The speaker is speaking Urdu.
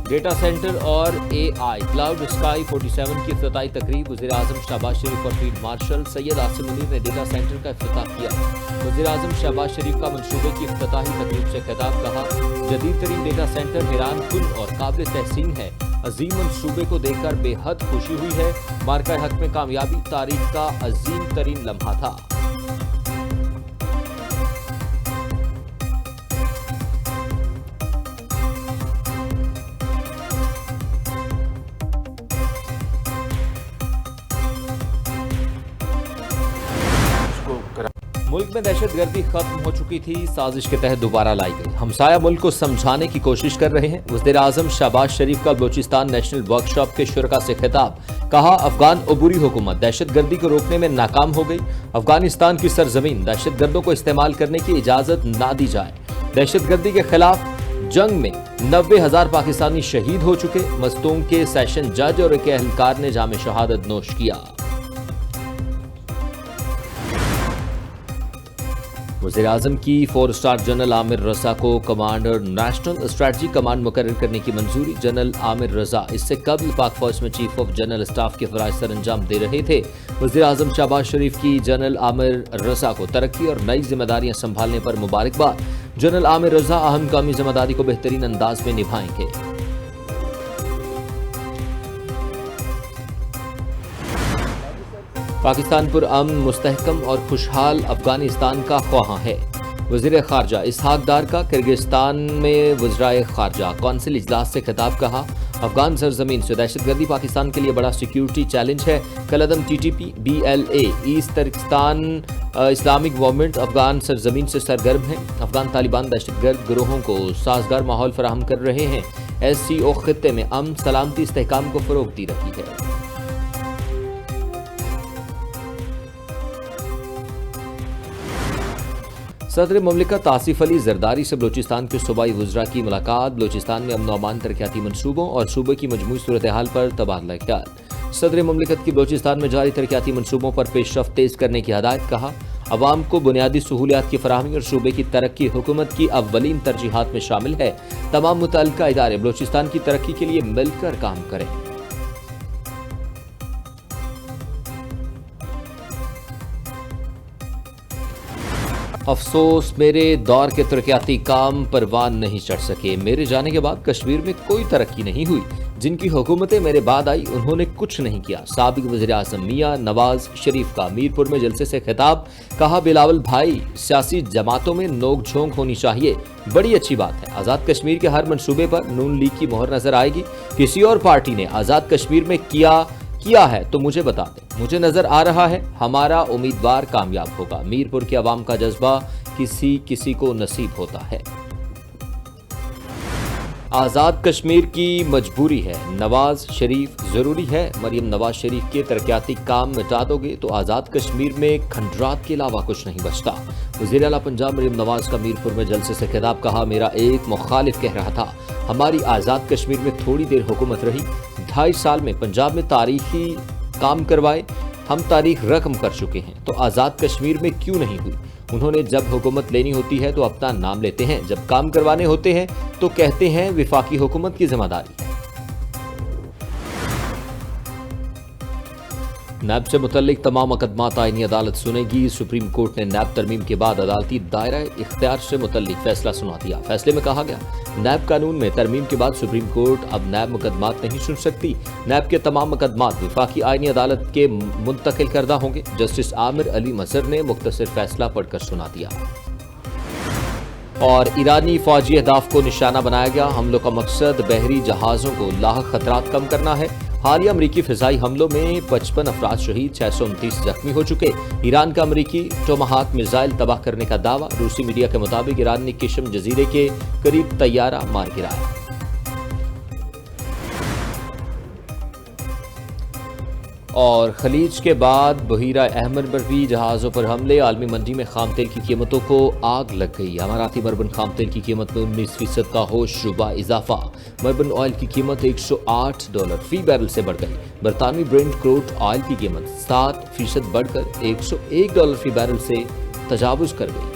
ڈیٹا سینٹر اور اے آئی کلاؤڈ اسکائی 47 کی افتتاحی تقریب وزیر اعظم شہباز شریف اور فیلڈ مارشل سید عاصم منیر نے ڈیٹا سینٹر کا افتتاح کیا۔ وزیر اعظم شہباز شریف کا منصوبے کی افتتاحی تقریب سے خطاب، کہا جدید ترین ڈیٹا سینٹر حیران کن اور قابل تحسین ہے، عظیم منصوبے کو دیکھ کر بے حد خوشی ہوئی ہے، مارکہ حق میں کامیابی تاریخ کا عظیم ترین لمحہ تھا۔ ملک میں دہشت گردی ختم ہو چکی تھی، سازش کے تحت دوبارہ لائی گئی، ہمسایہ ملک کو سمجھانے کی کوشش کر رہے ہیں۔ وزیر اعظم شہباز شریف کا بلوچستان نیشنل ورکشاپ کے شرکاء سے خطاب، کہا افغان عبوری حکومت دہشت گردی کو روکنے میں ناکام ہو گئی، افغانستان کی سرزمین دہشت گردوں کو استعمال کرنے کی اجازت نہ دی جائے۔ دہشت گردی کے خلاف جنگ میں 90,000 پاکستانی شہید ہو چکے، مستونگ کے سیشن جج اور ایک اہلکار نے جام شہادت نوش کیا۔ وزیر اعظم کی 4 اسٹار جنرل عامر رضا کو کمانڈر نیشنل اسٹریٹجی کمانڈ مقرر کرنے کی منظوری۔ جنرل عامر رضا اس سے قبل پاک فوج میں چیف آف جنرل اسٹاف کے فرائض سر انجام دے رہے تھے۔ وزیر اعظم شہباز شریف کی جنرل عامر رضا کو ترقی اور نئی ذمہ داریاں سنبھالنے پر مبارکباد۔ جنرل عامر رضا اہم قومی ذمہ داری کو بہترین انداز میں نبھائیں گے۔ پاکستان پر امن، مستحکم اور خوشحال افغانستان کا خواہاں ہے۔ وزیر خارجہ اسحاق ڈار کا کرگزستان میں وزرائے خارجہ کونسل اجلاس سے خطاب، کہا افغان سرزمین سے دہشت گردی پاکستان کے لیے بڑا سیکیورٹی چیلنج ہے۔ کالعدم TTP BLA east Turkistan Islamic government Afghan سرزمین سے سرگرم ہیں۔ افغان طالبان دہشت گرد گروہوں کو سازگار ماحول فراہم کر رہے ہیں۔ SCO خطے میں امن، سلامتی، استحکام کو فروغ دی رہی ہے۔ صدر مملکت آصف علی زرداری سے بلوچستان کے صوبائی وزراء کی ملاقات، بلوچستان میں امن و امان، ترقیاتی منصوبوں اور صوبے کی مجموعی صورتحال پر تبادلہ خیال۔ صدر مملکت کی بلوچستان میں جاری ترقیاتی منصوبوں پر پیش رفت تیز کرنے کی ہدایت، کہا عوام کو بنیادی سہولیات کی فراہمی اور صوبے کی ترقی حکومت کی اولین ترجیحات میں شامل ہے، تمام متعلقہ ادارے بلوچستان کی ترقی کے لیے مل کر کام کریں۔ افسوس میرے دور کے ترقیاتی کام پروان نہیں چڑھ سکے، میرے جانے کے بعد کشمیر میں کوئی ترقی نہیں ہوئی، جن کی حکومتیں میرے بعد آئی انہوں نے کچھ نہیں کیا۔ سابق وزیر اعظم میاں نواز شریف کا میرپور میں جلسے سے خطاب، کہا بلاول بھائی سیاسی جماعتوں میں نوک جھونک ہونی چاہیے، بڑی اچھی بات ہے، آزاد کشمیر کے ہر منصوبے پر نون لیگ کی مہر نظر آئے گی، کسی اور پارٹی نے آزاد کشمیر میں کیا ہے تو مجھے بتا دیں، مجھے نظر آ رہا ہے ہمارا امیدوار کامیاب ہوگا، میرپور کے عوام کا جذبہ کسی کو نصیب ہوتا ہے۔ آزاد کشمیر کی مجبوری ہے، نواز شریف ضروری ہے، مریم نواز شریف کے ترقیاتی کام مٹا دو گے تو آزاد کشمیر میں کھنڈرات کے علاوہ کچھ نہیں بچتا۔ وزیر اعلیٰ پنجاب مریم نواز کا میرپور میں جلسے سے خطاب، کہا میرا ایک مخالف کہہ رہا تھا ہماری آزاد کشمیر میں تھوڑی دیر حکومت رہی، 2.5 سال میں پنجاب میں تاریخی کام کروائے، ہم تاریخ رقم کر چکے ہیں، تو آزاد کشمیر میں کیوں نہیں ہوئی؟ انہوں نے جب حکومت لینی ہوتی ہے تو اپنا نام لیتے ہیں، جب کام کروانے ہوتے ہیں تو کہتے ہیں وفاقی حکومت کی ذمہ داری ہے۔ نیب سے متعلق تمام مقدمات آئینی عدالت سنے گی، سپریم کورٹ نے نیب ترمیم کے بعد عدالتی دائرہ اختیار سے متعلق فیصلہ سنا دیا۔ فیصلے میں کہا گیا نیب قانون میں ترمیم کے بعد سپریم کورٹ اب نیب مقدمات نہیں سن سکتی، نیب کے تمام مقدمات وفاقی آئینی عدالت کے منتقل کردہ ہوں گے۔ جسٹس عامر علی مظہر نے مختصر فیصلہ پڑھ کر سنا دیا۔ اور ایرانی فوجی اہداف کو نشانہ بنایا گیا، حملوں کا مقصد بحری جہازوں کو لاحق خطرات کم کرنا ہے۔ حالیہ امریکی فضائی حملوں میں 55 افراد شہید، 629 زخمی ہو چکے۔ ایران کا امریکی ٹوماہاک میزائل تباہ کرنے کا دعویٰ، روسی میڈیا کے مطابق ایران نے کشم جزیرے کے قریب طیارہ مار گرایا۔ اور خلیج کے بعد بحیرہ احمر پر بھی جہازوں پر حملے، عالمی منڈی میں خام تیل کی قیمتوں کو آگ لگ گئی۔ اماراتی مربن خام تیل کی قیمت میں 19% کا ہوش شبہ اضافہ، مربن آئل کی قیمت $108 فی بیرل سے بڑھ گئی۔ برطانوی برنٹ کروڈ آئل کی قیمت 7% بڑھ کر $101 فی بیرل سے تجاوز کر گئی۔